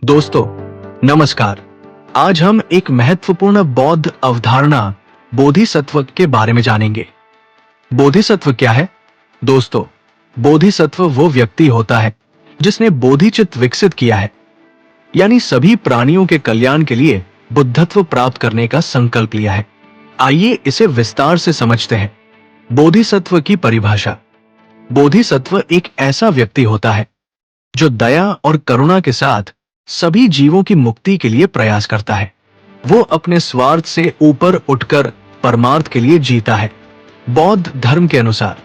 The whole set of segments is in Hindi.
दोस्तों नमस्कार। आज हम एक महत्वपूर्ण बौद्ध अवधारणा बोधिसत्व के बारे में जानेंगे। बोधिसत्व क्या है? दोस्तों, बोधिसत्व वो व्यक्ति होता है जिसने बोधिचित्त विकसित किया है, यानी सभी प्राणियों के कल्याण के लिए बुद्धत्व प्राप्त करने का संकल्प लिया है। आइए इसे विस्तार से समझते हैं। बोधिसत्व की परिभाषा। बोधिसत्व एक ऐसा व्यक्ति होता है जो दया और करुणा के साथ सभी जीवों की मुक्ति के लिए प्रयास करता है। वो अपने स्वार्थ से ऊपर उठकर परमार्थ के लिए जीता है। बौद्ध धर्म के अनुसार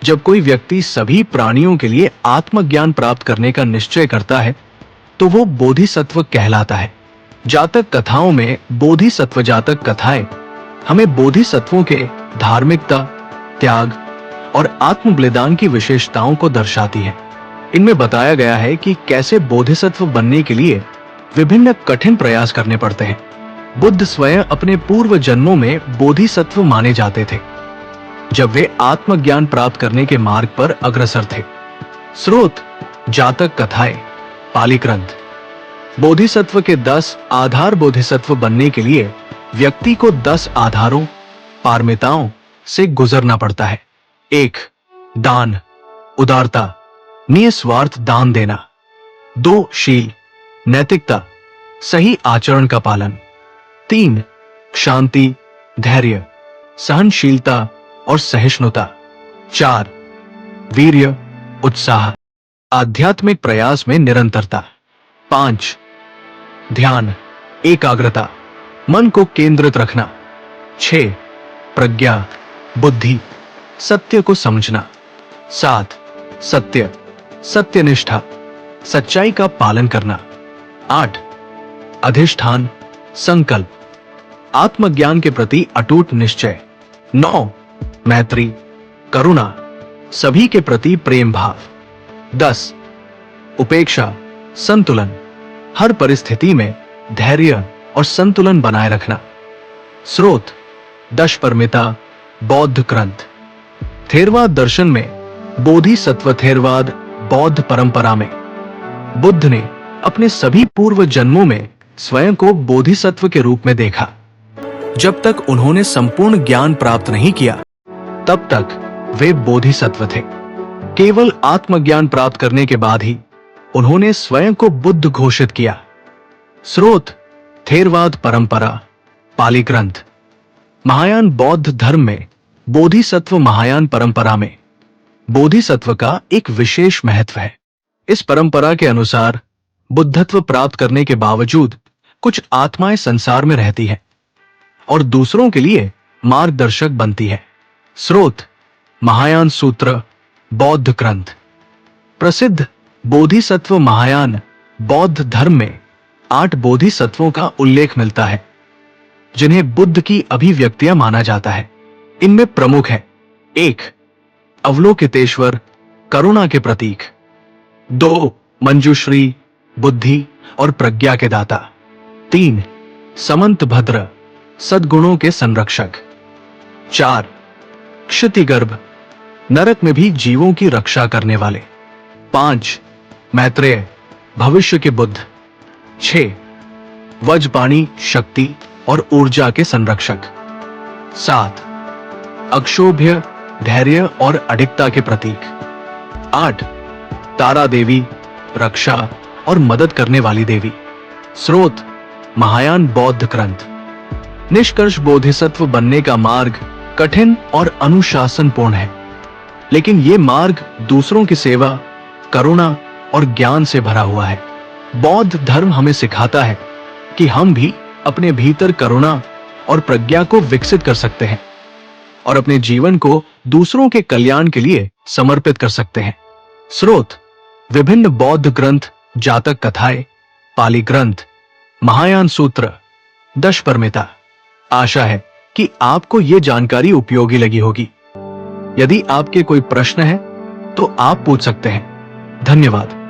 जब कोई व्यक्ति सभी प्राणियों के लिए आत्मज्ञान प्राप्त करने का निश्चय करता है तो वो बोधिसत्व कहलाता है। जातक कथाओं में बोधिसत्व जातक कथाएं हमें बोधिसत्वों के धार्मिकता, त्याग और आत्म बलिदान की विशेषताओं को दर्शाती है। इनमें बताया गया है कि कैसे बोधिसत्व बनने के लिए विभिन्न कठिन प्रयास करने पड़ते हैं। बुद्ध स्वयं अपने पूर्व जन्मों में बोधिसत्व माने जाते थे जब वे आत्मज्ञान प्राप्त करने के मार्ग पर अग्रसर थे। स्रोत: जातक कथाएं, पाली ग्रंथ। बोधिसत्व के 10 आधार। बोधिसत्व बनने के लिए व्यक्ति को 10 आधारों, पारमिताओं से गुजरना पड़ता है। 1. दान, उदारता, निस्वार्थ दान देना। 2. शील, नैतिकता, सही आचरण का पालन। 3. शांति, धैर्य, सहनशीलता और सहिष्णुता। 4. वीर्य, उत्साह, आध्यात्मिक प्रयास में निरंतरता। 5. ध्यान, एकाग्रता, मन को केंद्रित रखना। 6. प्रज्ञा, बुद्धि, सत्य को समझना। 7. सत्य, सत्यनिष्ठा, सच्चाई का पालन करना। 8. अधिष्ठान, संकल्प, आत्मज्ञान के प्रति अटूट निश्चय। 9. मैत्री, करुणा, सभी के प्रति प्रेम भाव। 10. उपेक्षा, संतुलन, हर परिस्थिति में धैर्य और संतुलन बनाए रखना। स्रोत: दशपर्मिता बौद्ध ग्रंथ। थेरवाद दर्शन में बोधिसत्व। थेरवाद बौद्ध परंपरा में बुद्ध ने अपने सभी पूर्व जन्मों में स्वयं को बोधिसत्व के रूप में देखा। जब तक उन्होंने संपूर्ण ज्ञान प्राप्त नहीं किया तब तक वे बोधिसत्व थे। केवल आत्मज्ञान प्राप्त करने के बाद ही उन्होंने स्वयं को बुद्ध घोषित किया। स्रोत: थेरवाद परंपरा, पाली ग्रंथ। महायान बौद्ध धर्म में बोधिसत्व। महायान परंपरा में बोधिसत्व का एक विशेष महत्व है। इस परंपरा के अनुसार बुद्धत्व प्राप्त करने के बावजूद कुछ आत्माएं संसार में रहती हैं और दूसरों के लिए मार्गदर्शक बनती है। स्रोत: महायान सूत्र, बौद्ध ग्रंथ। प्रसिद्ध बोधिसत्व। महायान बौद्ध धर्म में 8 बोधिसत्वों का उल्लेख मिलता है जिन्हें बुद्ध की अभिव्यक्तियां माना जाता है। इनमें प्रमुख है: 1. अवलोकितेश्वर, करुणा के प्रतीक। 2. मंजुश्री, बुद्धि और प्रज्ञा के दाता। 3. समंतभद्र, सद्गुणों के संरक्षक। 4. क्षितिगर्भ, नरक में भी जीवों की रक्षा करने वाले। 5. मैत्रेय, भविष्य के बुद्ध। 6. वज्रपाणी, शक्ति और ऊर्जा के संरक्षक। 7. अक्षोभ्य, धैर्य और अडिगता के प्रतीक। 8. तारा देवी, रक्षा और मदद करने वाली देवी। स्रोत: महायान बौद्ध ग्रंथ। निष्कर्ष: बोधिसत्व बनने का मार्ग कठिन और अनुशासनपूर्ण है, लेकिन ये मार्ग दूसरों की सेवा, करुणा और ज्ञान से भरा हुआ है। बौद्ध धर्म हमें सिखाता है कि हम भी अपने भीतर करुणा और प्रज्ञा को विकसित कर सकते हैं और अपने जीवन को दूसरों के कल्याण के लिए समर्पित कर सकते हैं। स्रोत: विभिन्न बौद्ध ग्रंथ, जातक कथाएं, पाली ग्रंथ, महायान सूत्र, दशपर्मिता। आशा है कि आपको ये जानकारी उपयोगी लगी होगी। यदि आपके कोई प्रश्न है तो आप पूछ सकते हैं। धन्यवाद।